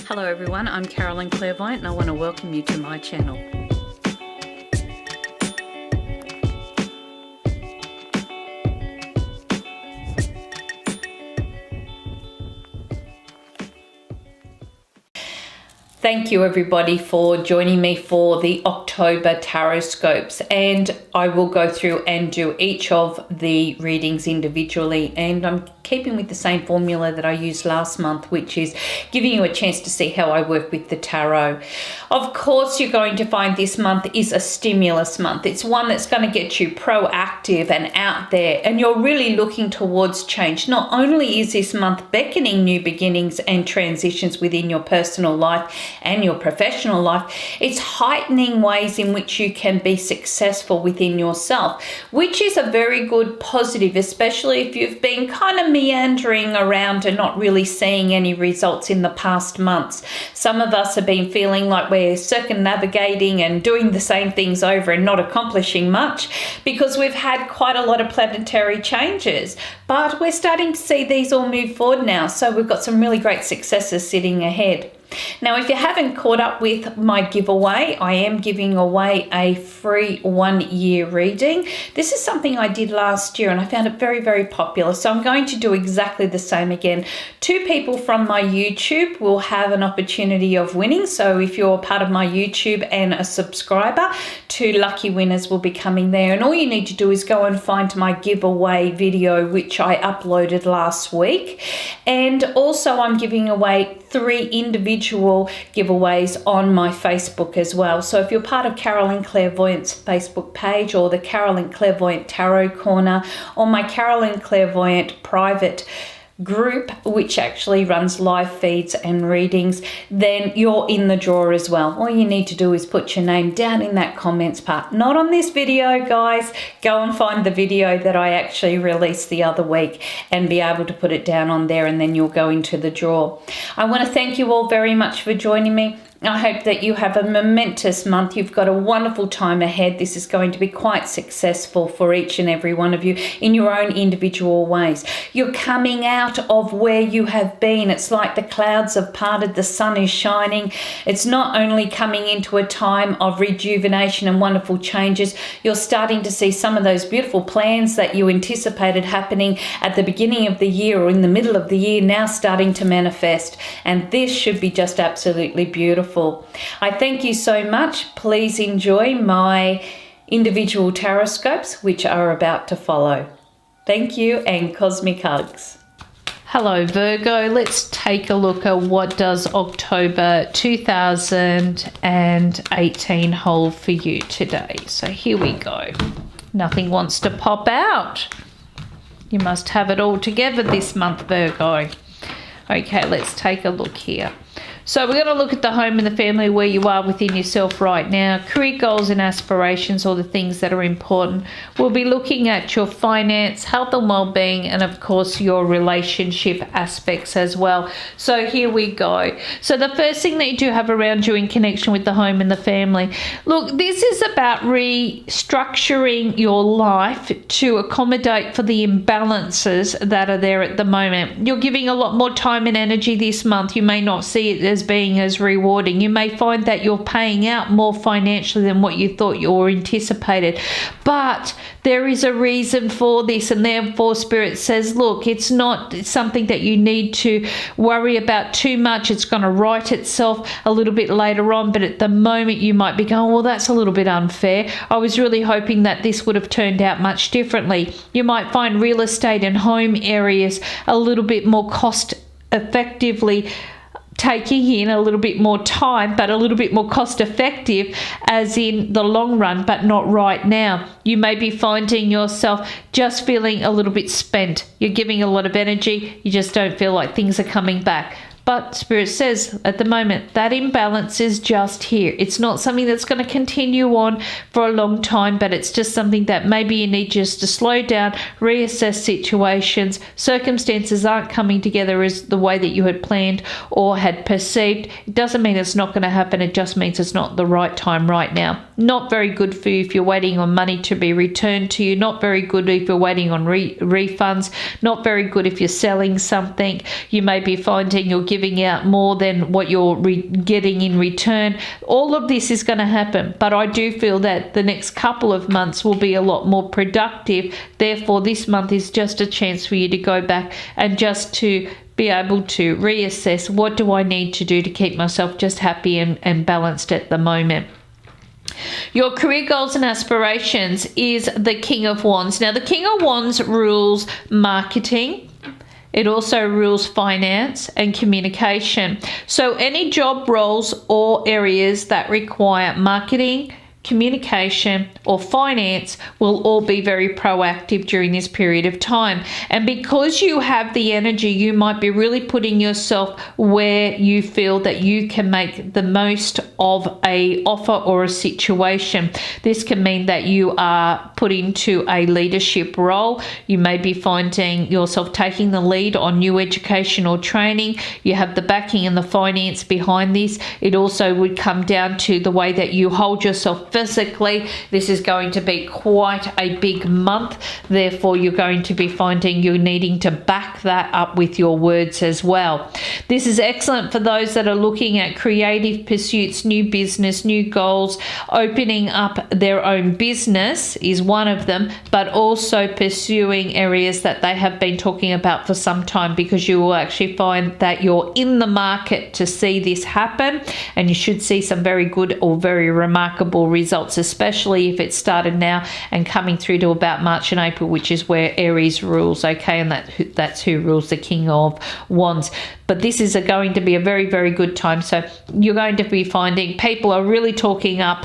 Hello everyone, I'm Carolyn Clairvoyant and I want to welcome you to my channel. Thank you everybody for joining me for the October Tarotscopes, and I will go through and do each of the readings individually, and I'm keeping with the same formula that I used last month, which is giving you a chance to see how I work with the tarot. Of course, you're going to find this month is a stimulus month. It's one that's going to get you proactive and out there, and you're really looking towards change. Not only is this month beckoning new beginnings and transitions within your personal life and your professional life, it's heightening ways in which you can be successful within yourself, which is a very good positive, especially if you've been kind of meandering around and not really seeing any results in the past months. Some of us have been feeling like we're circumnavigating and doing the same things over and not accomplishing much because we've had quite a lot of planetary changes, but we're starting to see these all move forward now, so we've got some really great successes sitting ahead. Now, if you haven't caught up with my giveaway, I am giving away a free 1-year reading. This is something I did last year and I found it very, very popular. So I'm going to do exactly the same again. 2 people from my YouTube will have an opportunity of winning. So if you're part of my YouTube and a subscriber, 2 lucky winners will be coming there. And all you need to do is go and find my giveaway video, which I uploaded last week. And also I'm giving away 3 individual giveaways on my Facebook as well. So if you're part of Carolyn Clairvoyant's Facebook page or the Carolyn Clairvoyant Tarot Corner or my Carolyn Clairvoyant private group, which actually runs live feeds and readings, then you're in the draw as well. All you need to do is put your name down in that comments part. Not on this video, guys. Go and find the video that I actually released the other week and be able to put it down on there, and then you'll go into the draw. I want to thank you all very much for joining me. I hope that you have a momentous month. You've got a wonderful time ahead. This is going to be quite successful for each and every one of you in your own individual ways. You're coming out of where you have been. It's like the clouds have parted, the sun is shining. It's not only coming into a time of rejuvenation and wonderful changes, you're starting to see some of those beautiful plans that you anticipated happening at the beginning of the year or in the middle of the year now starting to manifest. And this should be just absolutely beautiful. I thank you so much. Please enjoy my individual Tarotscopes, which are about to follow. Thank you and cosmic hugs. Hello Virgo, let's take a look at what does October 2018 hold for you today. So here we go. Nothing wants to pop out. You must have it all together this month, Virgo. Okay, let's take a look here. So we're going to look at the home and the family, where you are within yourself right now, career goals and aspirations, or the things that are important. We'll be looking at your finance, health and well-being, and of course your relationship aspects as well. So here we go. So the first thing that you do have around you in connection with the home and the family, look, this is about restructuring your life to accommodate for the imbalances that are there at the moment. You're giving a lot more time and energy this month. You may not see it as being as rewarding. You may find that you're paying out more financially than what you thought you anticipated, but there is a reason for this, and therefore Spirit says, look, it's not something that you need to worry about too much. It's going to right itself a little bit later on, but at the moment you might be going, well, that's a little bit unfair. I was really hoping that this would have turned out much differently. You might find real estate and home areas a little bit more cost effectively taking in a little bit more time, but a little bit more cost effective as in the long run, but not right now. You may be finding yourself just feeling a little bit spent. You're giving a lot of energy. You just don't feel like things are coming back. But Spirit says at the moment that imbalance is just here. It's not something that's going to continue on for a long time, but it's just something that maybe you need just to slow down, reassess situations. Circumstances aren't coming together as the way that you had planned or had perceived. It doesn't mean it's not going to happen. It just means it's not the right time right now. Not very good for you if you're waiting on money to be returned to you. Not very good if you're waiting on refunds. Not very good if you're selling something. You may be finding you're giving out more than what you're getting in return. All of this is going to happen, but I do feel that the next couple of months will be a lot more productive. Therefore, this month is just a chance for you to go back and just to be able to reassess, what do I need to do to keep myself just happy and balanced at the moment. Your career goals and aspirations is the King of Wands. Now, the King of Wands rules marketing. It also rules finance and communication. So any job roles or areas that require marketing, communication or finance will all be very proactive during this period of time. And because you have the energy, you might be really putting yourself where you feel that you can make the most of a offer or a situation. This can mean that you are put into a leadership role. You may be finding yourself taking the lead on new education or training. You have the backing and the finance behind this. It also would come down to the way that you hold yourself physically. This is going to be quite a big month. Therefore, you're going to be finding you're needing to back that up with your words as well. This is excellent for those that are looking at creative pursuits, new business, new goals. Opening up their own business is one of them, but also pursuing areas that they have been talking about for some time, because you will actually find that you're in the market to see this happen, and you should see some very good or very remarkable results, especially if it started now and coming through to about March and April, which is where Aries rules, okay, and that's who rules the King of Wands. But this is going to be a very, very good time. So you're going to be finding people are really talking up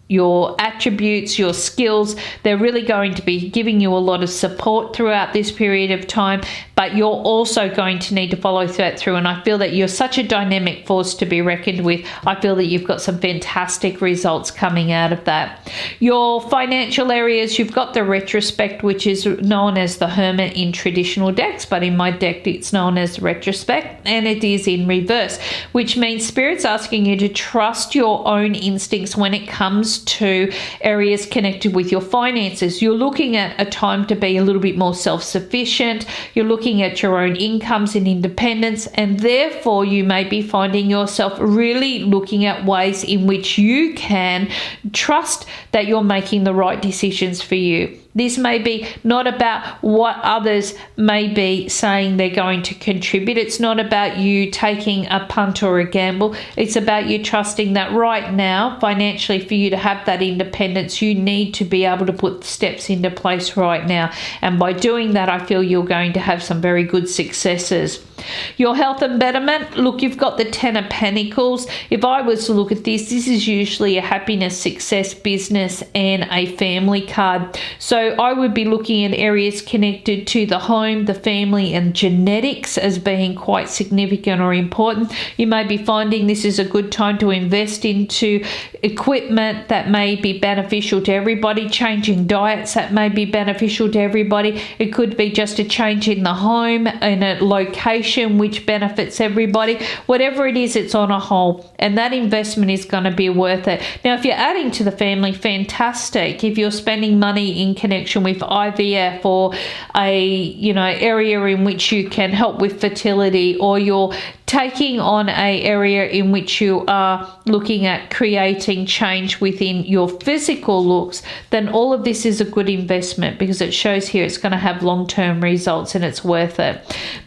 your attributes, your skills. They're really going to be giving you a lot of support throughout this period of time, but you're also going to need to follow that through. And I feel that you're such a dynamic force to be reckoned with. I feel that you've got some fantastic results coming out of that. Your financial areas, you've got the retrospect, which is known as the Hermit in traditional decks, but in my deck it's known as the retrospect, and it is in reverse, which means Spirit's asking you to trust your own instincts when it comes to areas connected with your finances. You're looking at a time to be a little bit more self-sufficient. You're looking at your own incomes and independence, and therefore you may be finding yourself really looking at ways in which you can trust that you're making the right decisions for you. This may be not about what others may be saying they're going to contribute. It's not about you taking a punt or a gamble. It's about you trusting that right now, financially, for you to have that independence, you need to be able to put steps into place right now. And by doing that, I feel you're going to have some very good successes. Your health and betterment, look, you've got the Ten of Pentacles. If I was to look at this is usually a happiness, success, business, and a family card. So I would be looking at areas connected to the home, the family, and genetics as being quite significant or important. You may be finding this is a good time to invest into equipment that may be beneficial to everybody, changing diets that may be beneficial to everybody. It could be just a change in the home and a location which benefits everybody. Whatever it is, it's on a whole, and that investment is going to be worth it. Now, if you're adding to the family, fantastic. If you're spending money in connection with IVF or a area in which you can help with fertility, or you're taking on a area in which you are looking at creating change within your physical looks, then all of this is a good investment, because it shows here it's going to have long-term results and it's worth it.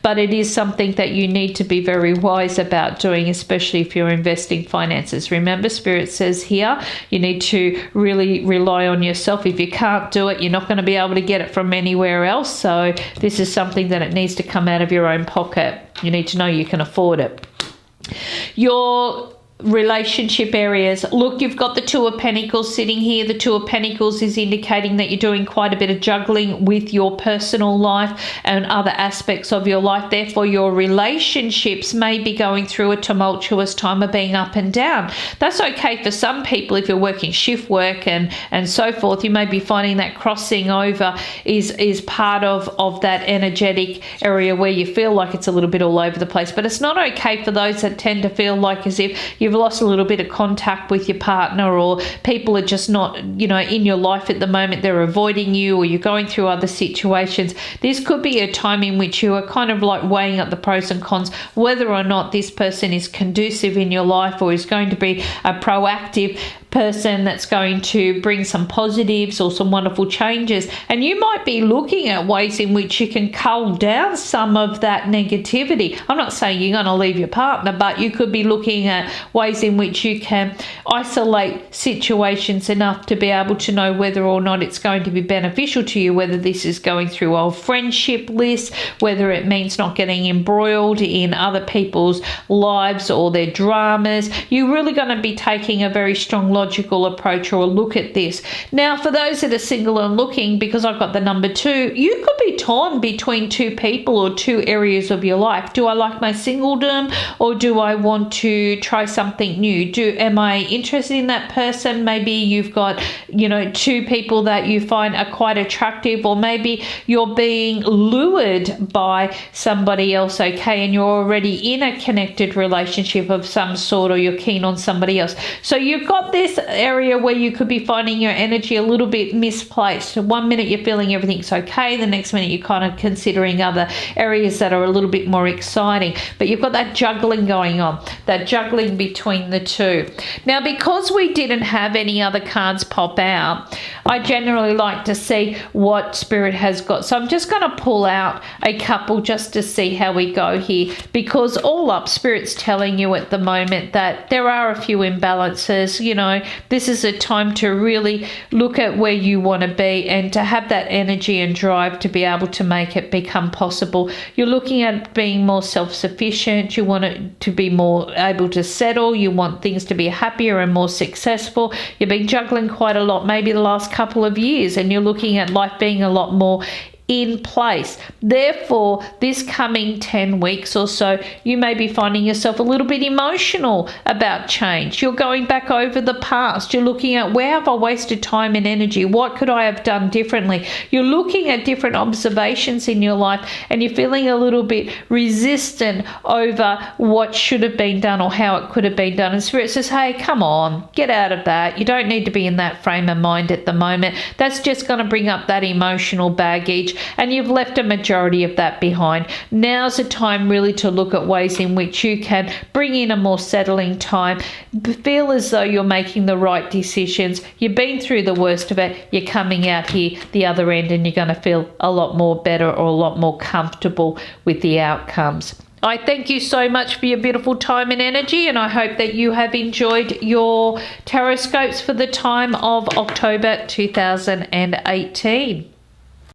But it is something that you need to be very wise about doing, especially if you're investing finances. Remember, Spirit says here you need to really rely on yourself. If you can't do it, you're not going to be able to get it from anywhere else. So this is something that it needs to come out of your own pocket. You need to know you can afford it. Your relationship areas, look, you've got the Two of Pentacles sitting here. The Two of Pentacles is indicating that you're doing quite a bit of juggling with your personal life and other aspects of your life. Therefore, your relationships may be going through a tumultuous time of being up and down. That's okay for some people. If you're working shift work and so forth, you may be finding that crossing over is part of that energetic area where you feel like it's a little bit all over the place. But it's not okay for those that tend to feel like as if you're you've lost a little bit of contact with your partner, or people are just not, you know, in your life at the moment. They're avoiding you, or you're going through other situations. This could be a time in which you are kind of like weighing up the pros and cons, whether or not this person is conducive in your life or is going to be a proactive person that's going to bring some positives or some wonderful changes. And you might be looking at ways in which you can cull down some of that negativity. I'm not saying you're going to leave your partner, but you could be looking at ways in which you can isolate situations enough to be able to know whether or not it's going to be beneficial to you, whether this is going through old friendship lists, whether it means not getting embroiled in other people's lives or their dramas. You're really going to be taking a very strong logical approach or a look at this. Now, for those that are single and looking, because I've got the number 2, you could be torn between two people or two areas of your life. Do I like my singledom, or do I want to try something new? Am I interested in that person? Maybe you've got, you know, two people that you find are quite attractive, or maybe you're being lured by somebody else, okay, and you're already in a connected relationship of some sort, or you're keen on somebody else. So you've got this area where you could be finding your energy a little bit misplaced. One minute you're feeling everything's okay, the next minute you're kind of considering other areas that are a little bit more exciting. But you've got that juggling going on, that juggling between the two. Now, because we didn't have any other cards pop out, I generally like to see what Spirit has got. So I'm just going to pull out a couple just to see how we go here, because all up, Spirit's telling you at the moment that there are a few imbalances. You know, this is a time to really look at where you want to be and to have that energy and drive to be able to make it become possible. You're looking at being more self-sufficient. You want it to be more able to settle. You want things to be happier and more successful. You've been juggling quite a lot, maybe the last couple of years, and you're looking at life being a lot more in place. Therefore, this coming 10 weeks or so, you may be finding yourself a little bit emotional about change. You're going back over the past. You're looking at, where have I wasted time and energy? What could I have done differently? You're looking at different observations in your life, and you're feeling a little bit resistant over what should have been done or how it could have been done. And Spirit says, hey, come on, get out of that. You don't need to be in that frame of mind at the moment. That's just going to bring up that emotional baggage, and you've left a majority of that behind. Now's the time really to look at ways in which you can bring in a more settling time, feel as though you're making the right decisions. You've been through the worst of it. You're coming out here the other end, and you're going to feel a lot more better or a lot more comfortable with the outcomes. I thank you so much for your beautiful time and energy, and I hope that you have enjoyed your Tarotscopes for the time of October 2018.